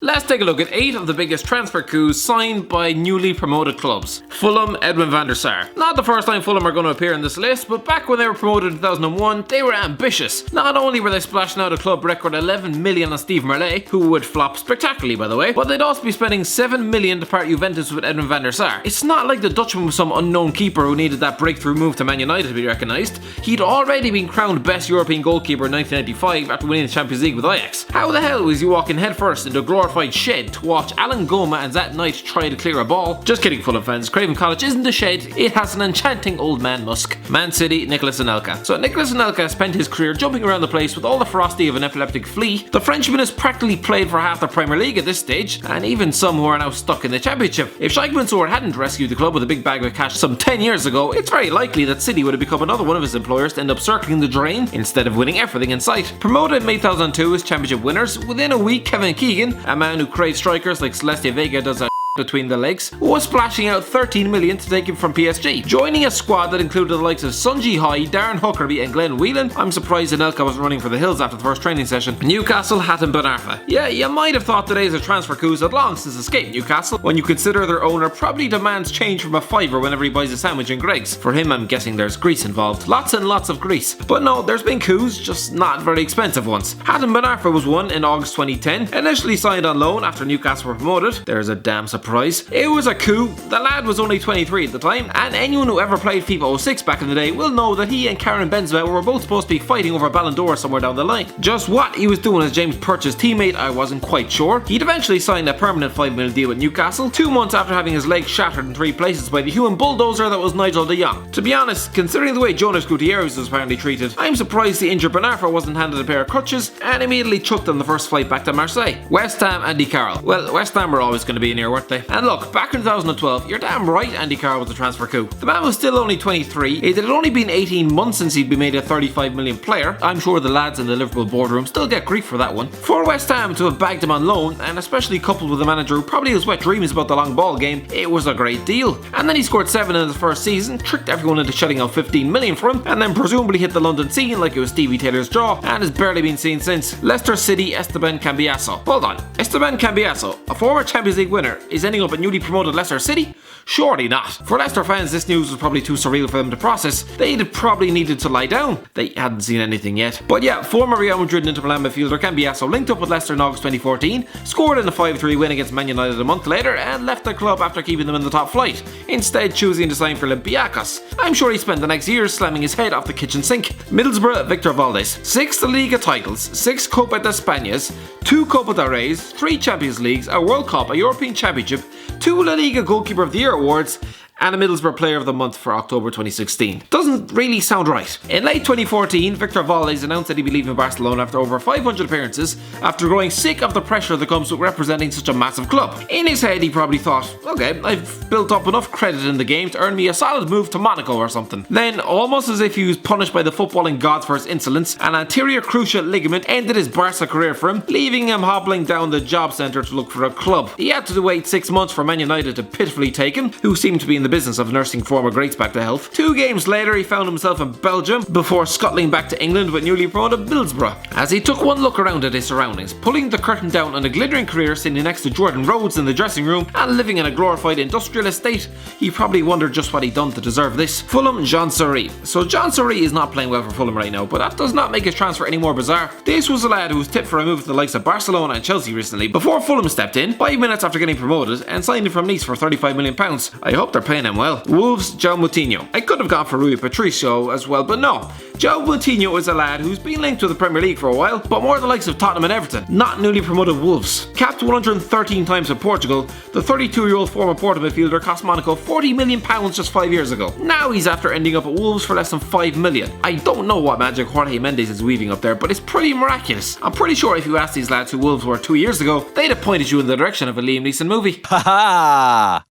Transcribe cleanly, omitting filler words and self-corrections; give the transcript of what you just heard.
Let's take a look at 8 of the biggest transfer coups signed by newly promoted clubs. Fulham, Edwin van der Sar. Not the first time Fulham are going to appear in this list, but back when they were promoted in 2001, they were ambitious. Not only were they splashing out a club record 11 million on Steve Merlet, who would flop spectacularly by the way, but they'd also be spending 7 million to part Juventus with Edwin van der Sar. It's not like the Dutchman was some unknown keeper who needed that breakthrough move to Man United to be recognised. He'd already been crowned best European goalkeeper in 1995 after winning the Champions League with Ajax. How the hell was he walking headfirst into a glorified shed to watch Alan Goma and Zat Knight try to clear a ball? Just kidding, Fulham fans. Craven Cottage isn't a shed, it has an enchanting old man musk. Man City, Nicolas Anelka. So Nicolas Anelka spent his career jumping around the place with all the ferocity of an epileptic flea. The Frenchman has practically played for half the Premier League at this stage, and even some who are now stuck in the Championship. If Sheikh Mansour hadn't rescued the club with a big bag of cash some 10 years ago, it's very likely that City would have become another one of his employers to end up circling the drain instead of winning everything in sight. Promoted in May 2002 as Championship winners, within a week Kevin Keegan, a man who craves strikers like Celestia Vega does a between the legs, was splashing out 13 million to take him from PSG. Joining a squad that included the likes of Sun Ji-hye, Darren Huckerby and Glenn Whelan, I'm surprised Anelka wasn't running for the hills after the first training session. Newcastle, Hatem Ben Arfa. Yeah, you might have thought the days of transfer coups had long since escaped Newcastle, when you consider their owner probably demands change from a fiver whenever he buys a sandwich in Greggs. For him, I'm guessing there's grease involved. Lots and lots of grease. But no, there's been coups, just not very expensive ones. Hatem Ben Arfa was one in August 2010, initially signed on loan after Newcastle were promoted. There's a damn surprise. It was a coup. The lad was only 23 at the time, and anyone who ever played FIFA 06 back in the day will know that he and Karim Benzema were both supposed to be fighting over Ballon d'Or somewhere down the line. Just what he was doing as James Purch's teammate, I wasn't quite sure. He'd eventually signed a permanent $5 million deal with Newcastle, 2 months after having his leg shattered in 3 places by the human bulldozer that was Nigel de Jong. To be honest, considering the way Jonas Gutierrez was apparently treated, I'm surprised the injured Ben Arfa wasn't handed a pair of crutches and immediately chucked on the first flight back to Marseille. West Ham, Andy Carroll. Well, West Ham were always going to be in here, weren't they? And look, back in 2012, you're damn right Andy Carroll was a transfer coup. The man was still only 23, it had only been 18 months since he'd been made a 35 million player. I'm sure the lads in the Liverpool boardroom still get grief for that one. For West Ham to have bagged him on loan, and especially coupled with a manager who probably has wet dreams about the long ball game, it was a great deal. And then he scored 7 in his first season, tricked everyone into shutting out 15 million for him, and then presumably hit the London scene like it was Stevie Taylor's jaw, and has barely been seen since. Leicester City, Esteban Cambiasso. Hold on, Esteban Cambiasso, a former Champions League winner, is ending up at newly promoted Leicester City? Surely not. For Leicester fans, this news was probably too surreal for them to process. They'd probably needed to lie down. They hadn't seen anything yet. But yeah, former Real Madrid and Inter Milan midfielder Cambiasso linked up with Leicester in August 2014, scored in a 5-3 win against Man United a month later, and left the club after keeping them in the top flight, instead choosing to sign for Olympiacos. I'm sure he spent the next years slamming his head off the kitchen sink. Middlesbrough, Victor Valdes. 6 La Liga titles, 6 Copa de Españas, 2 Copa del Reys, 3 Champions Leagues, a World Cup, a European Championship, 2 La Liga Goalkeeper of the Year awards, and a Middlesbrough Player of the Month for October 2016. Doesn't really sound right. In late 2014, Victor Valdes announced that he'd be leaving Barcelona after over 500 appearances, after growing sick of the pressure that comes with representing such a massive club. In his head, he probably thought, okay, I've built up enough credit in the game to earn me a solid move to Monaco or something. Then, almost as if he was punished by the footballing gods for his insolence, an anterior cruciate ligament ended his Barca career for him, leaving him hobbling down the job centre to look for a club. He had to wait 6 months for Man United to pitifully take him, who seemed to be in the business of nursing former greats back to health. 2 games later, he found himself in Belgium before scuttling back to England with newly promoted Middlesbrough. As he took one look around at his surroundings, pulling the curtain down on a glittering career sitting next to Jordan Rhodes in the dressing room and living in a glorified industrial estate, he probably wondered just what he'd done to deserve this. Fulham, Jean Seri. So Jean Seri is not playing well for Fulham right now, but that does not make his transfer any more bizarre. This was a lad who was tipped for a move to the likes of Barcelona and Chelsea recently, before Fulham stepped in 5 minutes after getting promoted and signed him from Nice for £35 million. I hope they're paying him well. Wolves, João Moutinho. I could have gone for Rui Patricio as well, but no. João Moutinho is a lad who's been linked with the Premier League for a while, but more the likes of Tottenham and Everton, not newly promoted Wolves. Capped 113 times for Portugal, the 32-year-old former Porto midfielder cost Monaco £40 million just 5 years ago. Now he's after ending up at Wolves for less than $5 million. I don't know what magic Jorge Mendes is weaving up there, but it's pretty miraculous. I'm pretty sure if you asked these lads who Wolves were 2 years ago, they'd have pointed you in the direction of a Liam Neeson movie. Ha ha!